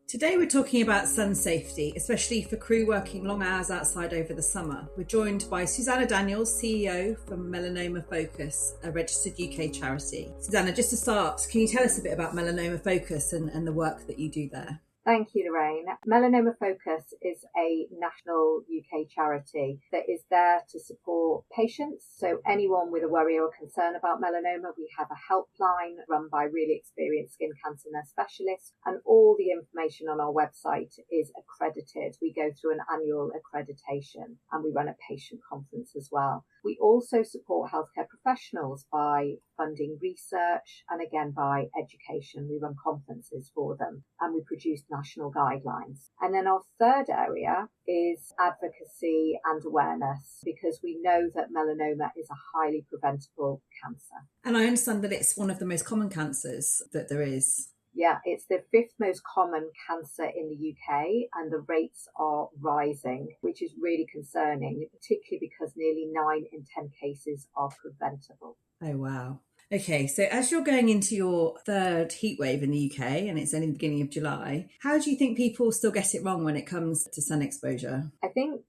Today we're talking about sun safety, especially for crew working long hours outside over the summer. We're joined by Susanna Daniels, CEO from Melanoma Focus, a registered UK charity. Susanna, just to start, can you tell us a bit about Melanoma Focus and the work that you do there? Thank you, Lorraine. Melanoma Focus is a national UK charity that is there to support patients. So anyone with a worry or concern about melanoma, we have a helpline run by really experienced skin cancer nurse specialists, and all the information on our website is accredited. We go through an annual accreditation and we run a patient conference as well. We also support healthcare professionals by funding research and again by education. We run conferences for them and we produce national guidelines. And then our third area is advocacy and awareness, because we know that melanoma is a highly preventable cancer. And I understand that it's one of the most common cancers that there is. Yeah, it's the fifth most common cancer in the UK and the rates are rising, which is really concerning, particularly because nearly 9 in 10 cases are preventable. Oh, wow. Okay, so as you're going into your third heat wave in the UK, and it's only the beginning of July, how do you think people still get it wrong when it comes to sun exposure? I think,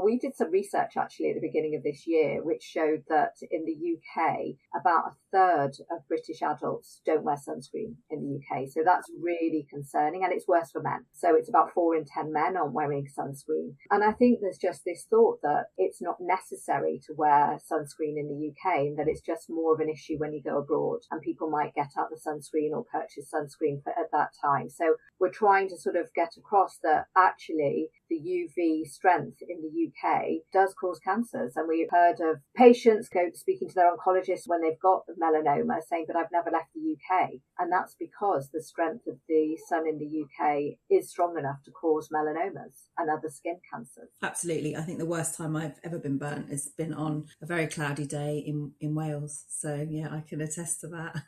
we did some research actually at the beginning of this year, which showed that in the UK, about a third of British adults don't wear sunscreen in the UK. So that's really concerning, and it's worse for men. So it's about 4 in 10 men aren't wearing sunscreen. And I think there's just this thought that it's not necessary to wear sunscreen in the UK, and that it's just more of an issue when you go abroad and people might get out the sunscreen or purchase sunscreen at that time. So we're trying to sort of get across that actually the UV strength in the UK does cause cancers. And we've heard of patients speaking to their oncologist when they've got melanoma saying, but I've never left the UK. And that's because the strength of the sun in the UK is strong enough to cause melanomas and other skin cancers. Absolutely. I think the worst time I've ever been burnt has been on a very cloudy day in Wales. So yeah, I can attest to that.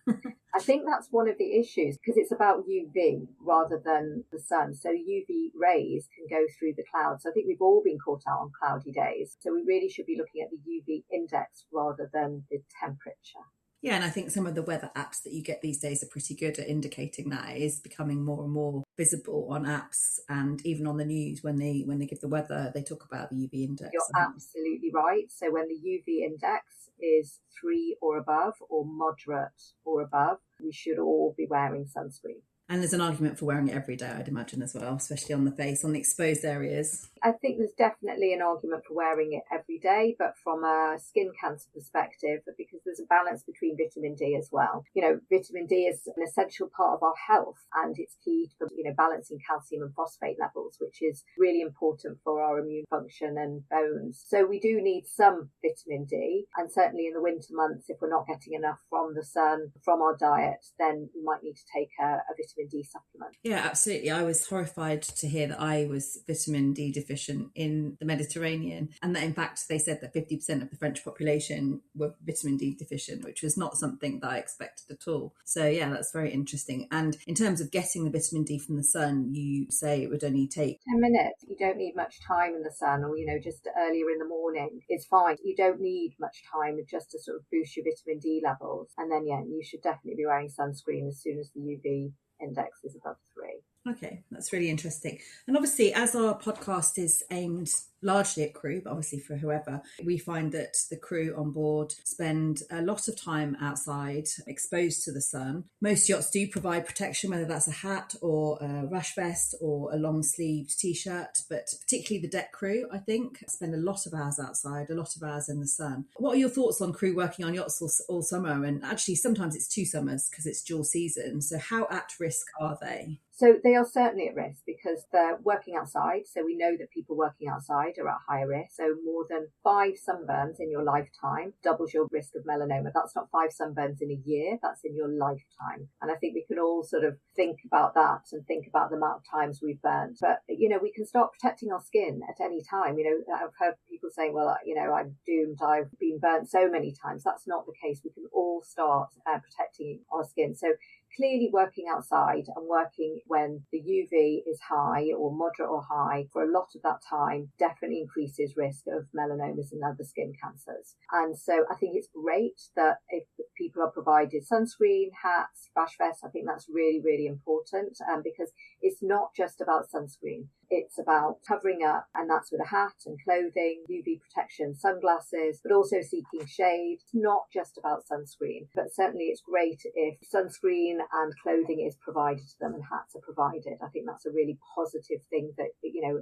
I think that's one of the issues, because it's about UV rather than the sun. So UV rays can go through the clouds. I think we've all been caught out on cloudy days. So we really should be looking at the UV index rather than the temperature. Yeah, and I think some of the weather apps that you get these days are pretty good at indicating that. It is becoming more and more visible on apps, and even on the news when they give the weather, they talk about the UV index. You're absolutely right. So when the UV index is 3 or above, or moderate or above, we should all be wearing sunscreen. And there's an argument for wearing it every day, I'd imagine, as well, especially on the face, on the exposed areas. I think there's definitely an argument for wearing it every day, but from a skin cancer perspective, because there's a balance between vitamin D as well. You know, vitamin D is an essential part of our health, and it's key for, balancing calcium and phosphate levels, which is really important for our immune function and bones. So we do need some vitamin D, and certainly in the winter months, if we're not getting enough from the sun, from our diet, then we might need to take a vitamin D supplement. Yeah, absolutely. I was horrified to hear that I was vitamin D deficient in the Mediterranean, and that in fact they said that 50% of the French population were vitamin D deficient, which was not something that I expected at all. So yeah, that's very interesting. And in terms of getting the vitamin D from the sun, you say it would only take 10 minutes. You don't need much time in the sun, or just earlier in the morning is fine. You don't need much time just to sort of boost your vitamin D levels. And then you should definitely be wearing sunscreen as soon as the UV index is above 3. Okay, that's really interesting. And obviously, as our podcast is aimed largely at crew, but obviously for whoever, we find that the crew on board spend a lot of time outside, exposed to the sun. Most yachts do provide protection, whether that's a hat or a rash vest or a long-sleeved T-shirt, but particularly the deck crew, I think, spend a lot of hours outside, a lot of hours in the sun. What are your thoughts on crew working on yachts all summer? And actually, sometimes it's 2 summers because it's dual season. So how at risk are they? So they are certainly at risk because they're working outside. So we know that people working outside are at higher risk. So more than 5 sunburns in your lifetime doubles your risk of melanoma. That's not 5 sunburns in a year, that's in your lifetime. And I think we can all sort of think about that and think about the amount of times we've burnt. But, we can start protecting our skin at any time. I've heard people saying, well, I'm doomed, I've been burnt so many times. That's not the case. We can all start protecting our skin. So clearly working outside and working when the UV is high or moderate or high for a lot of that time definitely increases risk of melanomas and other skin cancers. And so I think it's great that if people are provided sunscreen, hats, rash vests, I think that's really, really important because it's not just about sunscreen. It's about covering up, and that's with a hat and clothing, UV protection, sunglasses, but also seeking shade. It's not just about sunscreen, but certainly it's great if sunscreen and clothing is provided to them and hats are provided. I think that's a really positive thing that,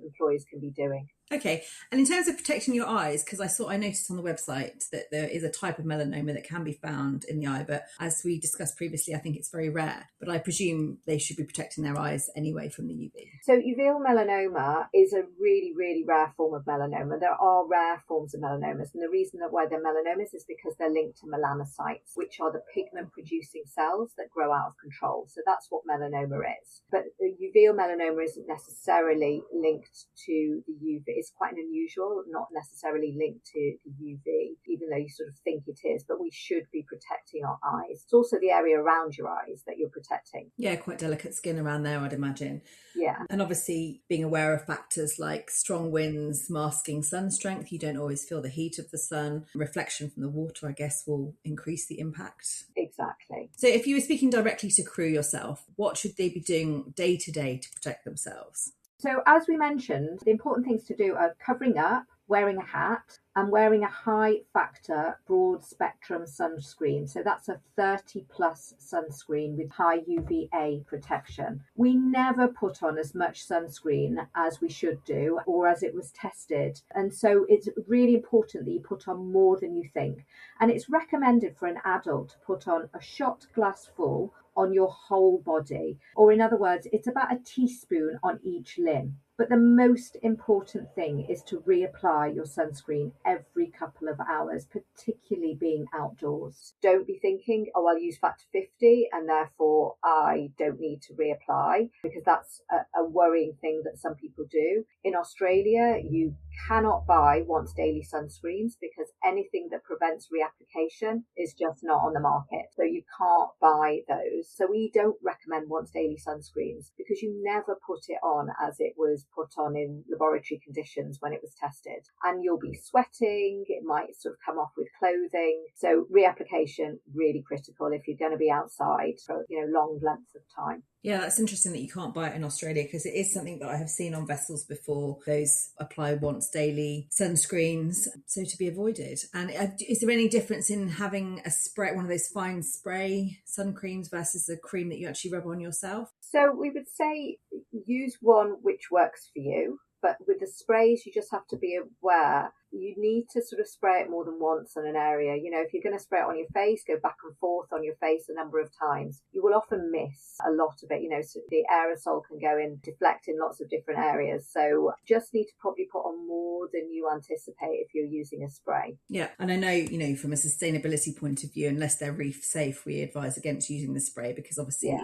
employers can be doing. Okay. And in terms of protecting your eyes, because I noticed on the website that there is a type of melanoma that can be found in the eye, but as we discussed previously, I think it's very rare. But I presume they should be protecting their eyes anyway from the UV. So uveal melanoma is a really, really rare form of melanoma. There are rare forms of melanomas, and the reason that why they're melanomas is because they're linked to melanocytes, which are the pigment-producing cells that grow out of control. So that's what melanoma is. But uveal melanoma isn't necessarily linked to the UV. It's quite unusual, not necessarily linked to the UV, even though you sort of think it is, but we should be protecting our eyes. It's also the area around your eyes that you're protecting. Yeah, quite delicate skin around there, I'd imagine. Yeah. And obviously being aware of factors like strong winds, masking sun strength, you don't always feel the heat of the sun. Reflection from the water, I guess, will increase the impact. Exactly. So if you were speaking directly to crew yourself, what should they be doing day to day to protect themselves? So as we mentioned, the important things to do are covering up, wearing a hat, and wearing a high factor broad spectrum sunscreen. So that's a 30 plus sunscreen with high UVA protection. We never put on as much sunscreen as we should do or as it was tested. And so it's really important that you put on more than you think. And it's recommended for an adult to put on a shot glass full on your whole body. Or in other words, it's about a teaspoon on each limb. But the most important thing is to reapply your sunscreen every couple of hours, particularly being outdoors. Don't be thinking, oh, I'll use factor 50 and therefore I don't need to reapply, because that's a worrying thing that some people do. In Australia, you cannot buy once daily sunscreens because anything that prevents reapplication is just not on the market. So you can't buy those. So we don't recommend once daily sunscreens because you never put it on as it was put on in laboratory conditions when it was tested. And you'll be sweating, it might sort of come off with clothing. So reapplication, really critical if you're going to be outside for long lengths of time. Yeah, that's interesting that you can't buy it in Australia because it is something that I have seen on vessels before. Those apply once daily sunscreens, so to be avoided. And is there any difference in having a spray, one of those fine spray sun creams versus a cream that you actually rub on yourself? So we would say use one which works for you. But with the sprays, you just have to be aware. You need to sort of spray it more than once on an area. If you're going to spray it on your face, go back and forth on your face a number of times. You will often miss a lot of it. So the aerosol can go in, deflect in lots of different areas. So just need to probably put on more than you anticipate if you're using a spray. Yeah. And I know, from a sustainability point of view, unless they're reef safe, we advise against using the spray because obviously it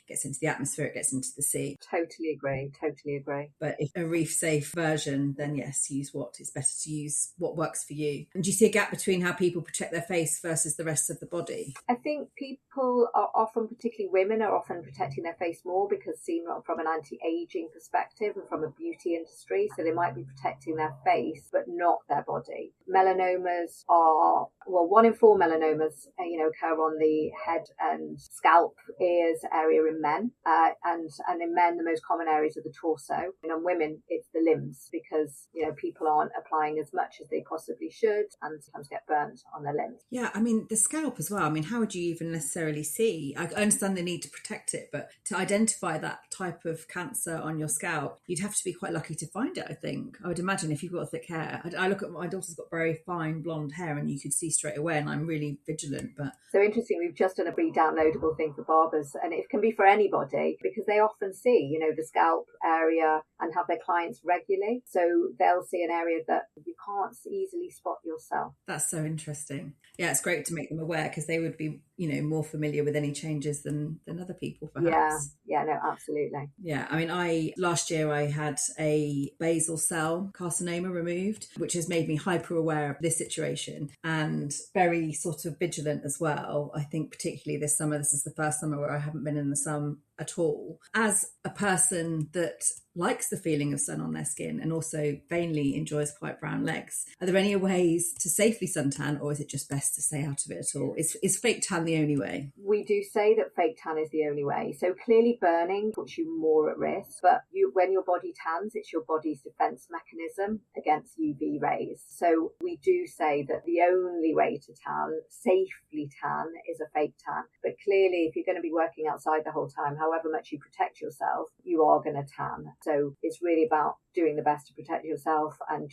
gets into the atmosphere, it gets into the sea. Totally agree. But if a reef safe version, then yes, use what is better to use what works for you. And do you see a gap between how people protect their face versus the rest of the body? I think people are often, particularly women, are often protecting their face more because seen from an anti-aging perspective and from a beauty industry. So they might be protecting their face, but not their body. Melanomas are, 1 in 4 melanomas, occur on the head and scalp, ears area in men. And in men, the most common areas are the torso. And in women, it's the limbs because, people aren't applying as much as they possibly should and sometimes get burnt on their limbs. Yeah, I mean, the scalp as well. I mean, how would you even necessarily see? I understand the need to protect it, but to identify that type of cancer on your scalp, you'd have to be quite lucky to find it, I think. I would imagine if you've got thick hair. I look at my daughter's got very fine blonde hair and you could see straight away, and I'm really vigilant. But so interesting, we've just done a pre-downloadable thing for barbers, and it can be for anybody because they often see, the scalp area and have their clients regularly. So they'll see an area that you can't easily spot yourself. That's so interesting. Yeah, it's great to make them aware because they would be, more familiar with any changes than other people, perhaps. Yeah, no, absolutely. Yeah, I mean, last year I had a basal cell carcinoma removed, which has made me hyper aware of this situation and very sort of vigilant as well. I think particularly this summer, this is the first summer where I haven't been in the sun at all. As a person that likes the feeling of sun on their skin and also vainly enjoys quite brown legs, are there any ways to safely suntan, or is it just best to stay out of it at all? Is fake tan the only way? We do say that fake tan is the only way. So clearly burning puts you more at risk, but when your body tans, it's your body's defense mechanism against UV rays. So we do say that the only way to safely tan, is a fake tan. But clearly, if you're going to be working outside the whole time, however much you protect yourself, you are going to tan. So it's really about doing the best to protect yourself and,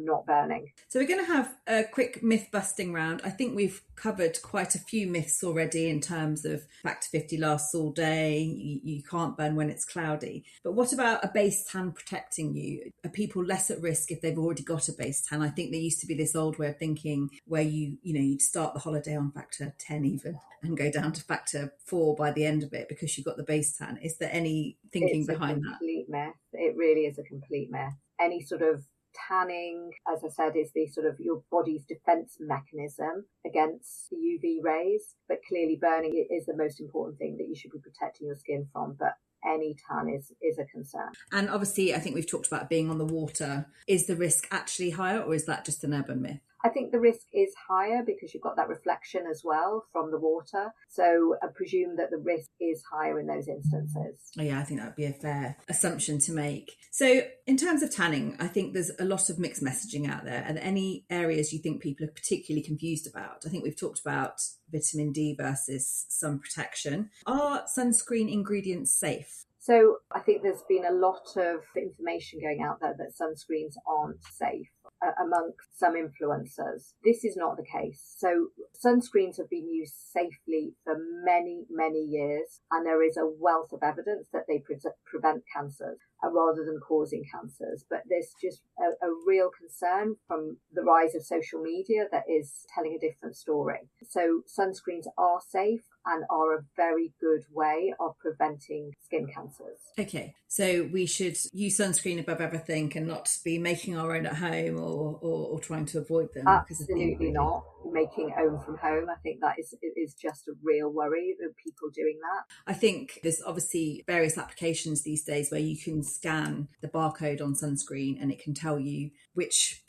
not burning. So we're going to have a quick myth busting round. I think we've covered quite a few myths already in terms of factor 50 lasts all day, you can't burn when it's cloudy. But what about a base tan protecting you? Are people less at risk if they've already got a base tan? I think there used to be this old way of thinking where you'd start the holiday on factor 10 even and go down to factor 4 by the end of it because you got the base tan. Is there any thinking behind that? It's a complete myth. It really is a complete myth. Any sort of tanning, as I said, is the sort of your body's defense mechanism against the UV rays. But clearly burning is the most important thing that you should be protecting your skin from. But any tan is a concern. And obviously, I think we've talked about being on the water. Is the risk actually higher, or is that just an urban myth? I think the risk is higher because you've got that reflection as well from the water. So I presume that the risk is higher in those instances. Yeah, I think that would be a fair assumption to make. So in terms of tanning, I think there's a lot of mixed messaging out there. Are there any areas you think people are particularly confused about? I think we've talked about vitamin D versus sun protection. Are sunscreen ingredients safe? So I think there's been a lot of information going out there that sunscreens aren't safe amongst some influencers. This is not the case. So sunscreens have been used safely for many, many years, and there is a wealth of evidence that they prevent cancers rather than causing cancers. But there's just a real concern from the rise of social media that is telling a different story. So sunscreens are safe and are a very good way of preventing skin cancers. Okay, so we should use sunscreen above everything and not be making our own at home or trying to avoid them. Absolutely not. Making own from home, I think that is just a real worry of people doing that. I think there's obviously various applications these days where you can scan the barcode on sunscreen and it can tell you which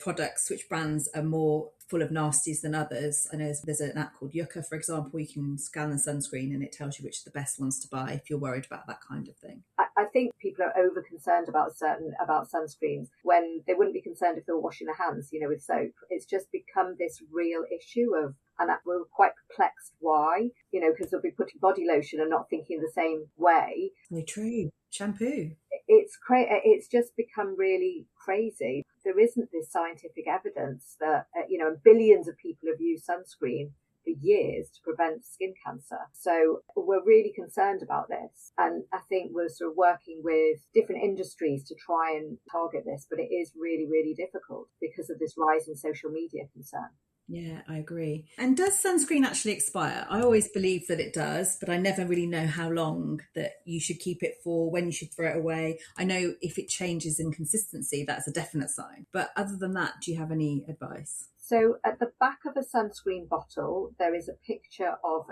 brands are more full of nasties than others. I know there's an app called Yucca, for example. You can scan the sunscreen and it tells you which are the best ones to buy if you're worried about that kind of thing. I think people are over concerned about sunscreens when they wouldn't be concerned if they were washing their hands, with soap. It's just become this real issue and we're quite perplexed why, because they'll be putting body lotion and not thinking the same way. So true. Shampoo. It's just become really crazy. There isn't this scientific evidence that, and billions of people have used sunscreen for years to prevent skin cancer. So we're really concerned about this. And I think we're sort of working with different industries to try and target this, but it is really, really difficult because of this rise in social media concern. Yeah, I agree. And does sunscreen actually expire? I always believe that it does, but I never really know how long that you should keep it for, when you should throw it away. I know if it changes in consistency, that's a definite sign. But other than that, do you have any advice? So at the back of a sunscreen bottle, there is a picture of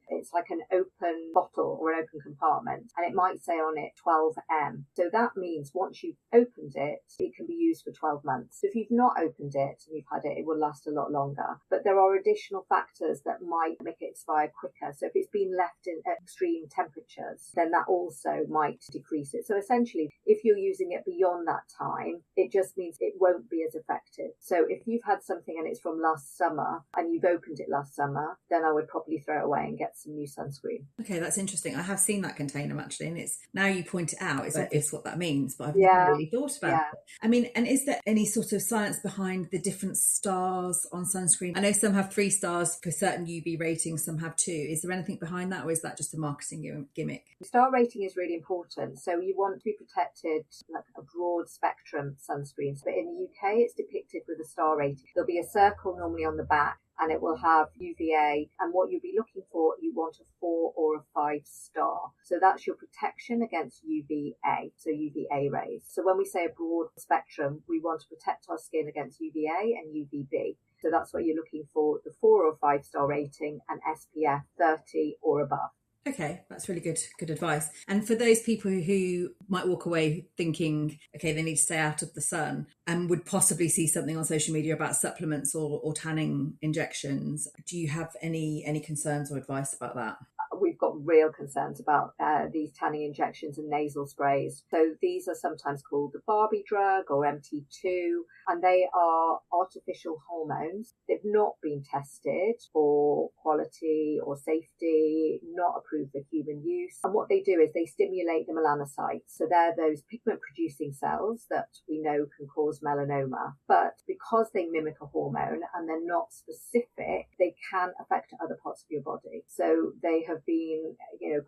it's like an open bottle or an open compartment, and it might say on it 12M. So that means once you've opened it, it can be used for 12 months. So if you've not opened it and you've had it, it will last a lot longer. But there are additional factors that might make it expire quicker. So if it's been left in extreme temperatures, then that also might decrease it. So essentially, if you're using it beyond that time, it just means it won't be as effective. So if you've had something and it's from last summer and you've opened it last summer, then I would probably throw it away and get some new sunscreen. Okay, that's interesting. I have seen that container actually, and it's now you point it out, it's obvious what that means, but I've never really thought about it. I mean, and is there any sort of science behind the different stars on sunscreen? I know some have 3 stars for certain UV ratings, some have 2. Is there anything behind that, or is that just a marketing gimmick? The star rating is really important. So you want to be protected like a broad spectrum sunscreen. But in the UK, it's depicted with a star rating. There'll be a circle normally on the back, and it will have UVA. And what you'll be looking for, you want a 4 or a 5-star. So that's your protection against UVA, so UVA rays. So when we say a broad spectrum, we want to protect our skin against UVA and UVB. So that's what you're looking for, the 4 or 5-star rating and SPF 30 or above. Okay, that's really good advice. And for those people who might walk away thinking, okay, they need to stay out of the sun and would possibly see something on social media about supplements or tanning injections, do you have any concerns or advice about that? We've got real concerns about these tanning injections and nasal sprays. So these are sometimes called the Barbie drug or MT2, and they are artificial hormones. They've not been tested for quality or safety, not approved for human use. And what they do is they stimulate the melanocytes. So they're those pigment-producing cells that we know can cause melanoma. But because they mimic a hormone and they're not specific, they can affect other parts of your body. So they have been,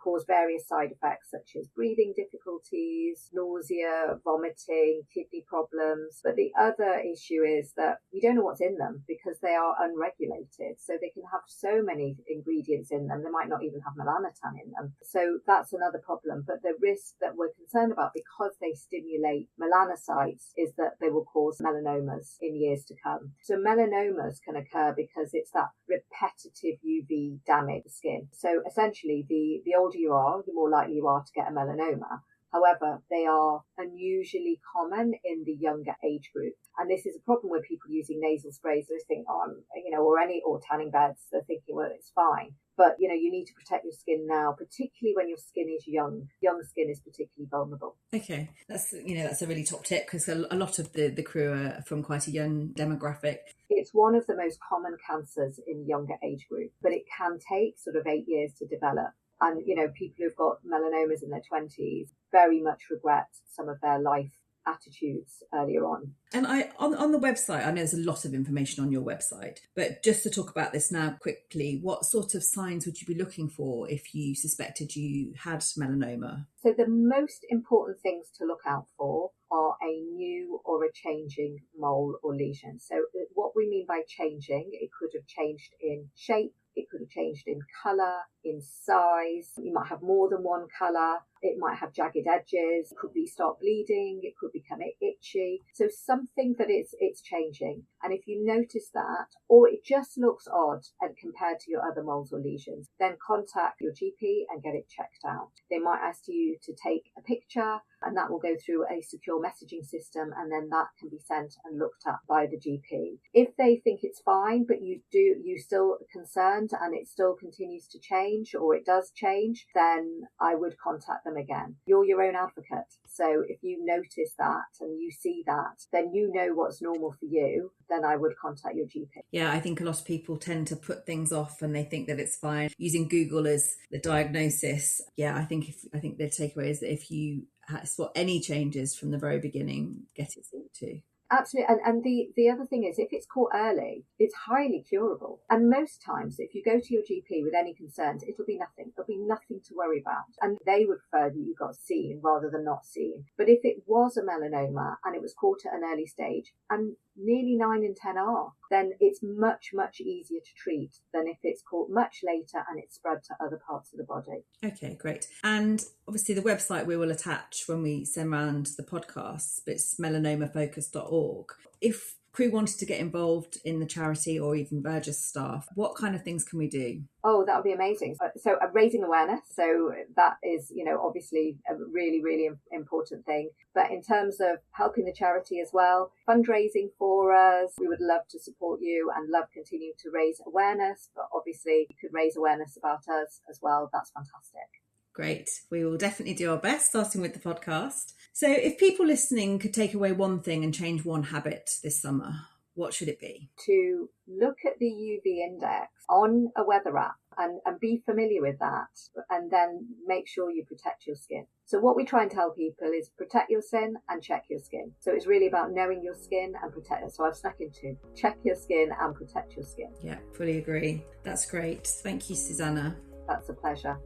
cause various side effects such as breathing difficulties, nausea, vomiting, kidney problems. But the other issue is that we don't know what's in them because they are unregulated. So they can have so many ingredients in them. They might not even have melanotan in them. So that's another problem. But the risk that we're concerned about because they stimulate melanocytes is that they will cause melanomas in years to come. So melanomas can occur because it's that repetitive UV damage to the skin. So essentially, the older you are, the more likely you are to get a melanoma. However, they are unusually common in the younger age group. And this is a problem with people using nasal sprays. They think, or tanning beds. They're thinking, well, it's fine. But, you need to protect your skin now, particularly when your skin is young. Young skin is particularly vulnerable. Okay. That's a really top tip because a lot of the crew are from quite a young demographic. It's one of the most common cancers in younger age group, but it can take sort of 8 years to develop. And, people who've got melanomas in their 20s very much regret some of their life attitudes earlier on. And on the website, I know there's a lot of information on your website, but just to talk about this now quickly, what sort of signs would you be looking for if you suspected you had melanoma? So the most important things to look out for are a new or a changing mole or lesion. So what we mean by changing, it could have changed in shape, it could have changed in colour, in size. You might have more than one colour. It might have jagged edges. It could start bleeding. It could become itchy. So something that it's changing. And if you notice that, or it just looks odd and compared to your other moles or lesions, then contact your GP and get it checked out. They might ask you to take a picture, and that will go through a secure messaging system, and then that can be sent and looked at by the GP. If they think it's fine, but you're still concerned and it still continues to change, or it does change, then I would contact them again. You're your own advocate. So if you notice that and you see that, then you know what's normal for you, then I would contact your GP. Yeah, I think a lot of people tend to put things off and they think that it's fine. Using Google as the diagnosis. Yeah, I think the takeaway is that if you spot any changes from the very beginning, get it seen to. Absolutely. And the other thing is, if it's caught early, it's highly curable. And most times, if you go to your GP with any concerns, it'll be nothing. There'll be nothing to worry about. And they would prefer that you got seen rather than not seen. But if it was a melanoma and it was caught at an early stage, and nearly 9 in 10 are, then it's much, much easier to treat than if it's caught much later and it's spread to other parts of the body. Okay, great. And obviously the website we will attach when we send around the podcast, but it's melanomafocus.org. If Crew wanted to get involved in the charity or even Burgess staff, what kind of things can we do? Oh, that would be amazing. So raising awareness. So that is, obviously a really, really important thing. But in terms of helping the charity as well, fundraising for us, we would love to support you and love continue to raise awareness. But obviously you could raise awareness about us as well. That's fantastic. Great. We will definitely do our best, starting with the podcast. So if people listening could take away one thing and change one habit this summer, what should it be? To look at the UV index on a weather app and be familiar with that, and then make sure you protect your skin. So what we try and tell people is protect your skin and check your skin. So it's really about knowing your skin and protect it. So I've snuck in two. Check your skin and protect your skin. Yeah, fully agree. That's great. Thank you, Susanna. That's a pleasure.